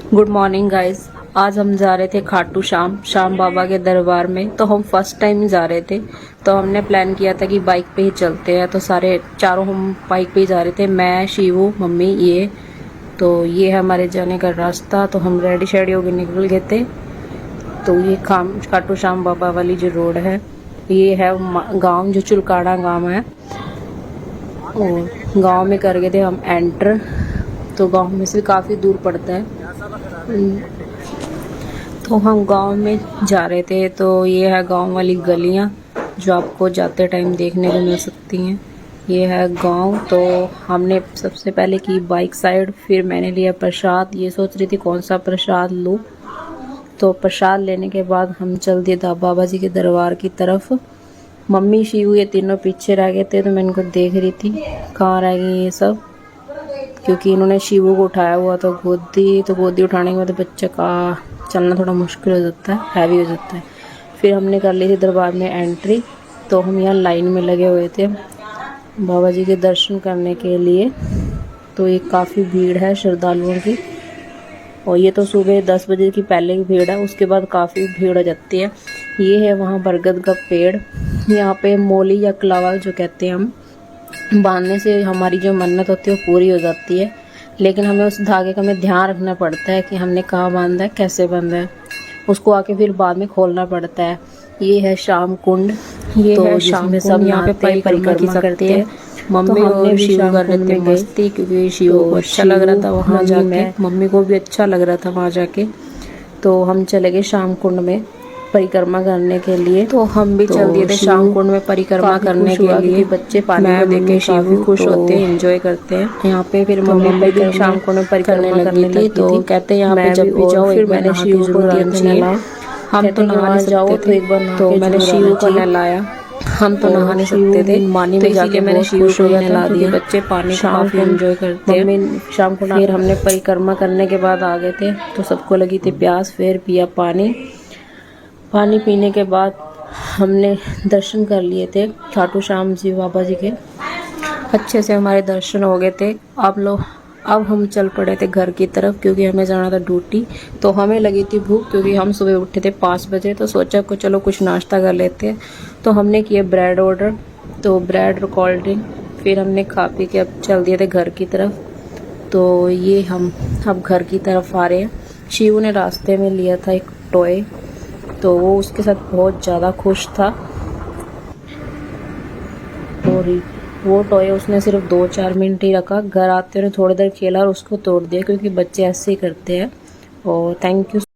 Good morning guys. आज हम जा रहे थे खाटू श्याम बाबा के दरबार में। तो हम फर्स्ट टाइम ही जा रहे थे, तो हमने प्लान किया था कि बाइक पे ही चलते हैं। तो सारे चारों हम बाइक पे ही जा रहे थे, मैं, शिवू, मम्मी, ये। तो ये है हमारे जाने का रास्ता। तो हम रेडी शेडी होकर निकल गए थे। तो ये खाटू श्याम बाबा वाली जो रोड है, ये है गांव, जो चुलकाड़ा गांव है। और गांव में कर गए थे हम एंटर। तो गांव में से काफ़ी दूर पड़ता है। तो हम गांव में जा रहे थे। तो ये है गांव वाली गलियां, जो आपको जाते टाइम देखने को मिल सकती हैं। ये है गांव। तो हमने सबसे पहले की बाइक साइड, फिर मैंने लिया प्रसाद। ये सोच रही थी कौन सा प्रसाद लूँ। तो प्रसाद लेने के बाद हम चल दिए बाबा जी के दरबार की तरफ। मम्मी, शिवू, ये तीनों पीछे रह गए थे। तो मैं इनको देख रही थी कहाँ रह गई ये सब, क्योंकि इन्होंने शिवू को उठाया हुआ था गोदी उठाने के बाद बच्चे का चलना थोड़ा मुश्किल हो जाता है, हैवी हो जाता है। फिर हमने कर ली थी दरबार में एंट्री। तो हम यहाँ लाइन में लगे हुए थे बाबा जी के दर्शन करने के लिए। तो ये काफ़ी भीड़ है श्रद्धालुओं की। और ये तो सुबह 10 बजे की पहले की भीड़ है, उसके बाद काफ़ी भीड़ हो जाती है। ये है वहाँ बरगद का पेड़। यहाँ पे मोली या कलावा जो कहते हैं हम, बांधने से हमारी जो मन्नत होती है वो पूरी हो जाती है। लेकिन हमें उस धागे का ध्यान रखना पड़ता है कि हमने कहाँ बांधा है, कैसे बांधा है। उसको आके फिर बाद में खोलना पड़ता है। ये है श्याम कुंड। ये तो है शाम में सब यहाँ पे परिक्रमा करते हैं। मम्मी और शिव कर रहे थे मस्ती, क्योंकि शिव को अच्छा लग रहा था वहाँ जाके, मम्मी को भी अच्छा लग रहा था वहाँ जाके। तो हम चले गए श्याम कुंड में परिक्रमा करने के लिए। तो हम भी चल दिए थे श्याम कुंड में परिक्रमा करने के लिए। बच्चे पानी को देख के काफी खुश होते हैं, एंजॉय करते हैं यहाँ पे। फिर मम्मी भी श्याम कुंड में परिक्रमा करने लगी थी। तो कहते हैं यहाँ पे जब भी जाओ, फिर मैंने शिव को नहलाया। हम तो नहा जाओ तो एक बार, तो मैंने शिव को नहलाया। हम तो नहा नहीं सकते थे, पानी में जाके मैंने शिव को नहला दिया। बच्चे पानी काफी एंजॉय करते हैं शाम को। फिर हमने परिक्रमा करने के बाद आ गए थे, तो सबको लगी थी प्यास। फिर पिया पानी पीने के बाद हमने दर्शन कर लिए थे खाटू श्याम जी बाबा जी के। अच्छे से हमारे दर्शन हो गए थे। अब हम चल पड़े थे घर की तरफ, क्योंकि हमें जाना था ड्यूटी। तो हमें लगी थी भूख, क्योंकि हम सुबह उठे थे 5 बजे। तो सोचा को चलो कुछ नाश्ता कर लेते हैं। तो हमने किया ब्रेड ऑर्डर, तो ब्रेड और कोल्ड ड्रिंक। फिर हमने खा पी के अब चल दिए थे घर की तरफ। तो ये हम अब घर की तरफ आ रहे हैं। शिवू ने रास्ते में लिया था एक टॉय, तो वो उसके साथ बहुत ज़्यादा खुश था। और वो टॉय उसने सिर्फ 2-4 मिनट ही रखा। घर आते हुए थोड़ी देर खेला और उसको तोड़ दिया, क्योंकि बच्चे ऐसे ही करते हैं। और थैंक यू।